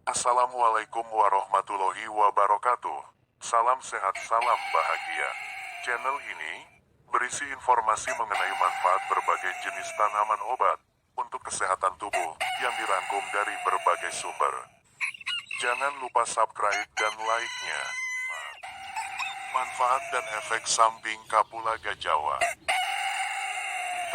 Assalamualaikum warahmatullahi wabarakatuh. Salam sehat, salam bahagia. Channel ini berisi informasi mengenai manfaat berbagai jenis tanaman obat untuk kesehatan tubuh yang dirangkum dari berbagai sumber. Jangan lupa subscribe dan like-nya. Manfaat dan efek samping Kapulaga Jawa.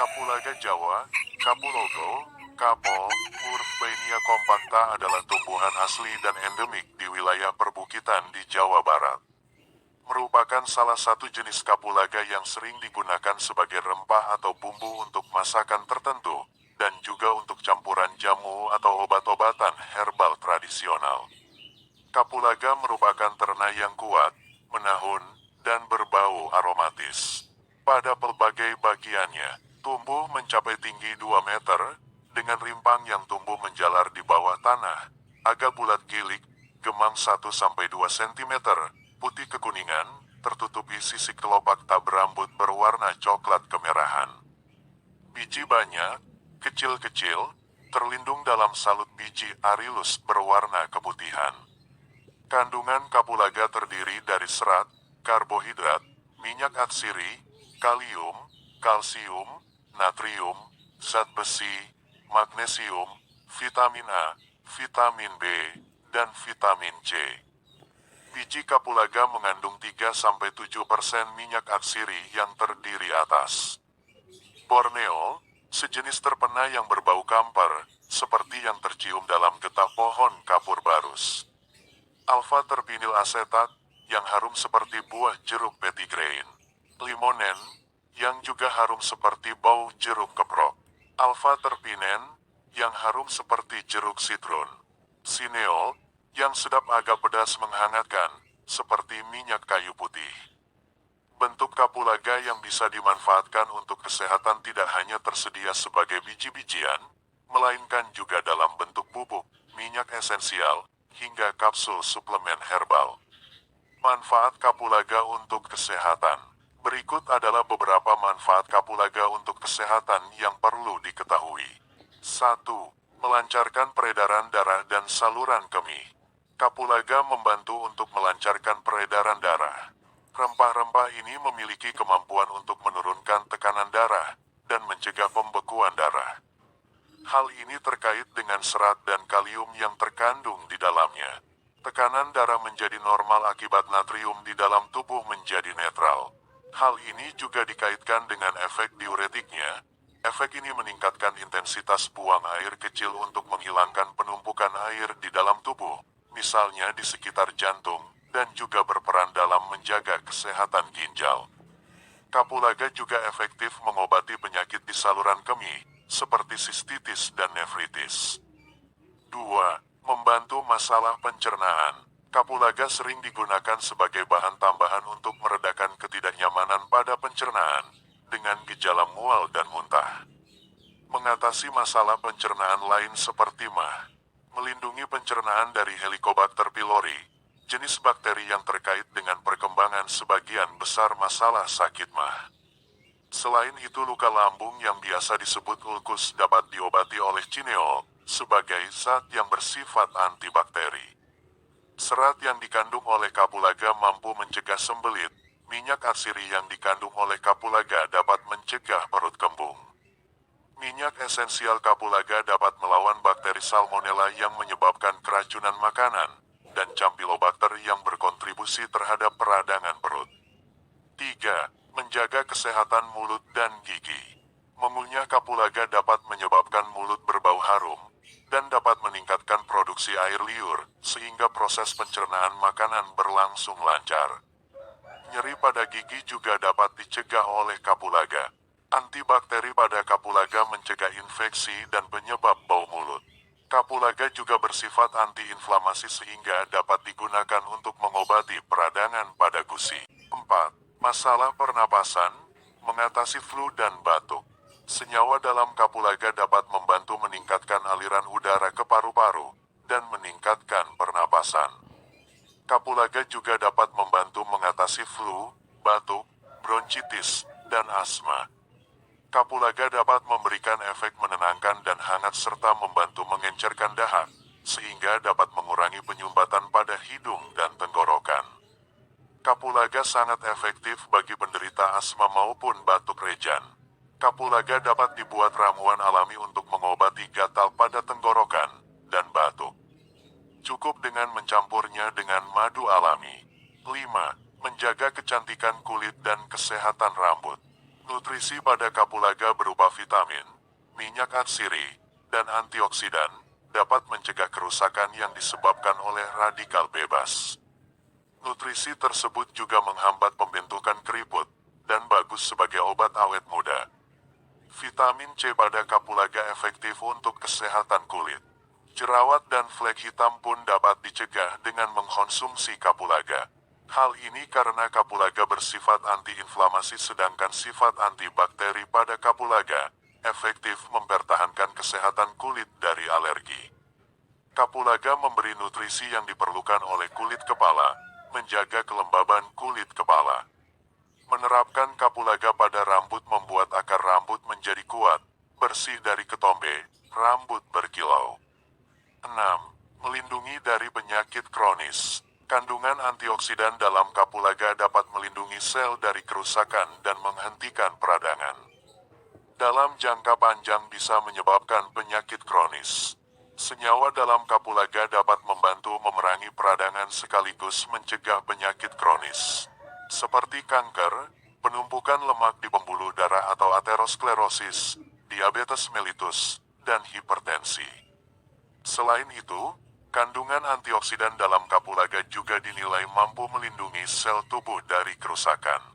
Kapulaga Jawa, Kapulogo, Kapol, Urbania compacta adalah tumbuhan asli dan endemik di wilayah perbukitan di Jawa Barat. Merupakan salah satu jenis kapulaga yang sering digunakan sebagai rempah atau bumbu untuk masakan tertentu, dan juga untuk campuran jamu atau obat-obatan herbal tradisional. Kapulaga merupakan ternai yang kuat, menahun, dan berbau aromatis. Pada pelbagai bagiannya, tumbuh mencapai tinggi 2 meter, dengan rimpang yang tumbuh menjalar di bawah tanah, agak bulat gilik, gemam 1-2 cm, putih kekuningan, tertutupi sisik kelopak tab rambut berwarna coklat kemerahan. Biji banyak, kecil-kecil, terlindung dalam salut biji arilus berwarna keputihan. Kandungan kapulaga terdiri dari serat, karbohidrat, minyak atsiri, kalium, kalsium, natrium, zat besi, magnesium, vitamin A, vitamin B, dan vitamin C. Biji kapulaga mengandung 3-7% minyak atsiri yang terdiri atas Borneo, sejenis terpena yang berbau kampar, seperti yang tercium dalam getah pohon kapur barus. Alpha terpinil asetat, yang harum seperti buah jeruk petitgrain. Limonen, yang juga harum seperti bau jeruk keprok. Alpha terpinen, yang harum seperti jeruk citron. Sineol, yang sedap agak pedas menghangatkan, seperti minyak kayu putih. Bentuk kapulaga yang bisa dimanfaatkan untuk kesehatan tidak hanya tersedia sebagai biji-bijian, melainkan juga dalam bentuk bubuk, minyak esensial, hingga kapsul suplemen herbal. Manfaat kapulaga untuk kesehatan. Berikut adalah beberapa manfaat kapulaga untuk kesehatan yang perlu diketahui. 1. Melancarkan peredaran darah dan saluran kemih. Kapulaga membantu untuk melancarkan peredaran darah. Rempah-rempah ini memiliki kemampuan untuk menurunkan tekanan darah dan mencegah pembekuan darah. Hal ini terkait dengan serat dan kalium yang terkandung di dalamnya. Tekanan darah menjadi normal akibat natrium di dalam tubuh menjadi netral. Hal ini juga dikaitkan dengan efek diuretiknya. Efek ini meningkatkan intensitas buang air kecil untuk menghilangkan penumpukan air di dalam tubuh, misalnya di sekitar jantung, dan juga berperan dalam menjaga kesehatan ginjal. Kapulaga juga efektif mengobati penyakit di saluran kemih, seperti sistitis dan nefritis. 2. Membantu masalah pencernaan. Kapulaga sering digunakan sebagai bahan tambahan untuk meredakan ketidaknyamanan pada pencernaan, dengan gejala mual dan muntah. Mengatasi masalah pencernaan lain seperti MAH. Melindungi pencernaan dari Helicobacter pylori, jenis bakteri yang terkait dengan perkembangan sebagian besar masalah sakit MAH. Selain itu, luka lambung yang biasa disebut ulkus dapat diobati oleh cineol, sebagai zat yang bersifat antibakteri. Serat yang dikandung oleh kapulaga mampu mencegah sembelit. Minyak atsiri yang dikandung oleh kapulaga dapat mencegah perut kembung. Minyak esensial kapulaga dapat melawan bakteri salmonella yang menyebabkan keracunan makanan, dan campylobacter yang berkontribusi terhadap peradangan perut. 3. Menjaga kesehatan mulut dan gigi. Mengunyah kapulaga dapat menyebabkan mulut berbau harum, dan dapat meningkatkan produksi air liur, sehingga proses pencernaan makanan berlangsung lancar. Nyeri pada gigi juga dapat dicegah oleh kapulaga. Antibakteri pada kapulaga mencegah infeksi dan penyebab bau mulut. Kapulaga juga bersifat antiinflamasi sehingga dapat digunakan untuk mengobati peradangan pada gusi. 4. Masalah pernapasan, mengatasi flu dan batuk. Senyawa dalam kapulaga dapat membantu meningkatkan aliran udara ke paru-paru dan meningkatkan pernapasan. Kapulaga juga dapat membantu mengatasi flu, batuk, bronkitis, dan asma. Kapulaga dapat memberikan efek menenangkan dan hangat serta membantu mengencerkan dahak, sehingga dapat mengurangi Kapulaga sangat efektif bagi penderita asma maupun batuk rejan. Kapulaga dapat dibuat ramuan alami untuk mengobati gatal pada tenggorokan dan batuk. Cukup dengan mencampurnya dengan madu alami. 5. Menjaga kecantikan kulit dan kesehatan rambut. Nutrisi pada kapulaga berupa vitamin, minyak atsiri, dan antioksidan dapat mencegah kerusakan yang disebabkan oleh radikal bebas. Nutrisi tersebut juga menghambat pembentukan keriput dan bagus sebagai obat awet muda. Vitamin C pada kapulaga efektif untuk kesehatan kulit. Jerawat dan flek hitam pun dapat dicegah dengan mengkonsumsi kapulaga. Hal ini karena kapulaga bersifat antiinflamasi sedangkan sifat antibakteri pada kapulaga efektif mempertahankan kesehatan kulit dari alergi. Kapulaga memberi nutrisi yang diperlukan oleh kulit kepala, menjaga kelembaban kulit kepala. Menerapkan kapulaga pada rambut membuat akar rambut menjadi kuat, bersih dari ketombe, rambut berkilau. 6. Melindungi dari penyakit kronis. Kandungan antioksidan dalam kapulaga dapat melindungi sel dari kerusakan dan menghentikan peradangan. Dalam jangka panjang bisa menyebabkan penyakit kronis. Senyawa dalam kapulaga dapat membantu memerangi peradangan sekaligus mencegah penyakit kronis. Seperti kanker, penumpukan lemak di pembuluh darah atau aterosklerosis, diabetes mellitus, dan hipertensi. Selain itu, kandungan antioksidan dalam kapulaga juga dinilai mampu melindungi sel tubuh dari kerusakan.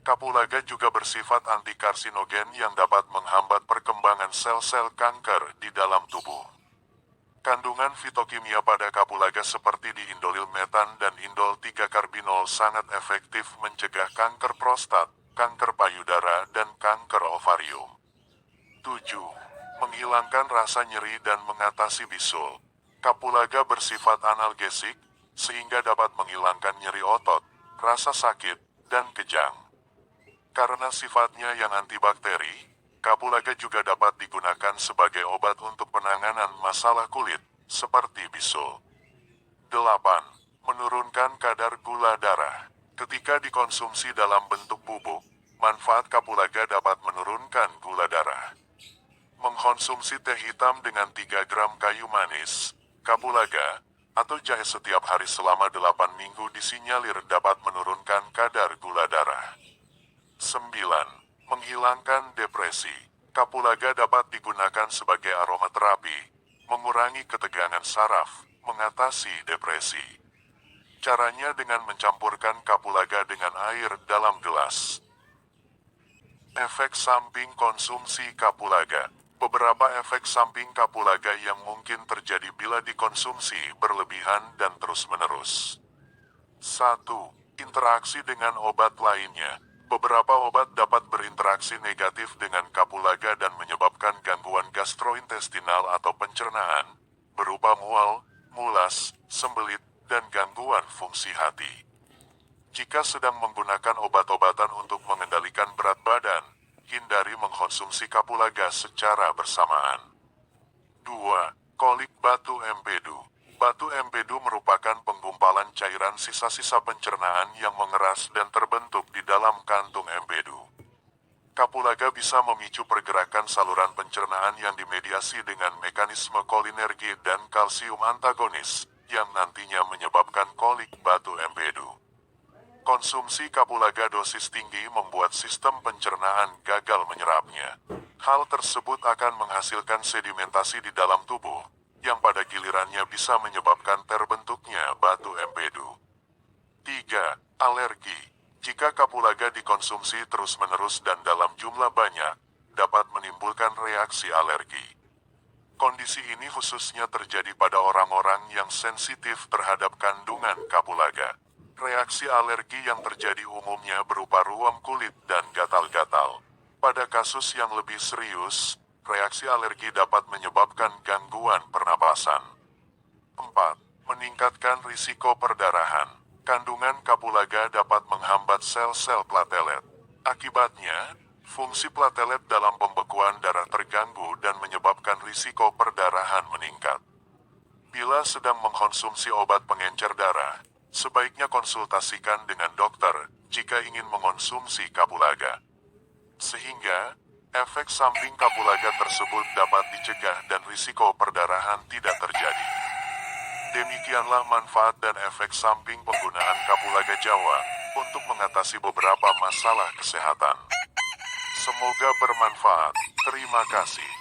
Kapulaga juga bersifat antikarsinogen yang dapat menghambat perkembangan sel-sel kanker di dalam tubuh. Kandungan fitokimia pada kapulaga seperti diindolil metan dan indol 3-karbinol sangat efektif mencegah kanker prostat, kanker payudara, dan kanker ovarium. 7. Menghilangkan rasa nyeri dan mengatasi bisul. Kapulaga bersifat analgesik, sehingga dapat menghilangkan nyeri otot, rasa sakit, dan kejang. Karena sifatnya yang antibakteri, kapulaga juga dapat digunakan sebagai obat untuk penanganan masalah kulit, seperti bisul. 8. Menurunkan kadar gula darah. Ketika dikonsumsi dalam bentuk bubuk, manfaat kapulaga dapat menurunkan gula darah. Mengkonsumsi teh hitam dengan 3 gram kayu manis, kapulaga, atau jahe setiap hari selama 8 minggu disinyalir dapat menurunkan kadar gula darah. 9. Menghilangkan depresi. Kapulaga dapat digunakan sebagai aromaterapi, mengurangi ketegangan saraf, mengatasi depresi. Caranya dengan mencampurkan kapulaga dengan air dalam gelas. Efek samping konsumsi kapulaga. Beberapa efek samping kapulaga yang mungkin terjadi bila dikonsumsi berlebihan dan terus-menerus. 1. Interaksi dengan obat lainnya. Beberapa obat dapat berinteraksi negatif dengan kapulaga dan menyebabkan gangguan gastrointestinal atau pencernaan, berupa mual, mulas, sembelit, dan gangguan fungsi hati. Jika sedang menggunakan obat-obatan untuk mengendalikan berat badan, hindari mengkonsumsi kapulaga secara bersamaan. 2. Kolik batu empedu. Batu empedu merupakan penggumpalan cairan sisa-sisa pencernaan yang mengeras dan terbentuk di dalam kantung empedu. Kapulaga bisa memicu pergerakan saluran pencernaan yang dimediasi dengan mekanisme kolinergi dan kalsium antagonis, yang nantinya menyebabkan kolik batu empedu. Konsumsi kapulaga dosis tinggi membuat sistem pencernaan gagal menyerapnya. Hal tersebut akan menghasilkan sedimentasi di dalam tubuh, yang pada gilirannya bisa menyebabkan terbentuknya batu empedu. 3. Alergi. Jika kapulaga dikonsumsi terus-menerus dan dalam jumlah banyak, dapat menimbulkan reaksi alergi. Kondisi ini khususnya terjadi pada orang-orang yang sensitif terhadap kandungan kapulaga. Reaksi alergi yang terjadi umumnya berupa ruam kulit dan gatal-gatal. Pada kasus yang lebih serius, reaksi alergi dapat menyebabkan gangguan pernapasan. 4. Meningkatkan risiko perdarahan. Kandungan kapulaga dapat menghambat sel-sel platelet. Akibatnya, fungsi platelet dalam pembekuan darah terganggu dan menyebabkan risiko perdarahan meningkat. Bila sedang mengkonsumsi obat pengencer darah, Sebaiknya konsultasikan dengan dokter jika ingin mengonsumsi kapulaga. Sehingga, efek samping kapulaga tersebut dapat dicegah dan risiko perdarahan tidak terjadi. Demikianlah manfaat dan efek samping penggunaan kapulaga Jawa untuk mengatasi beberapa masalah kesehatan. Semoga bermanfaat. Terima kasih.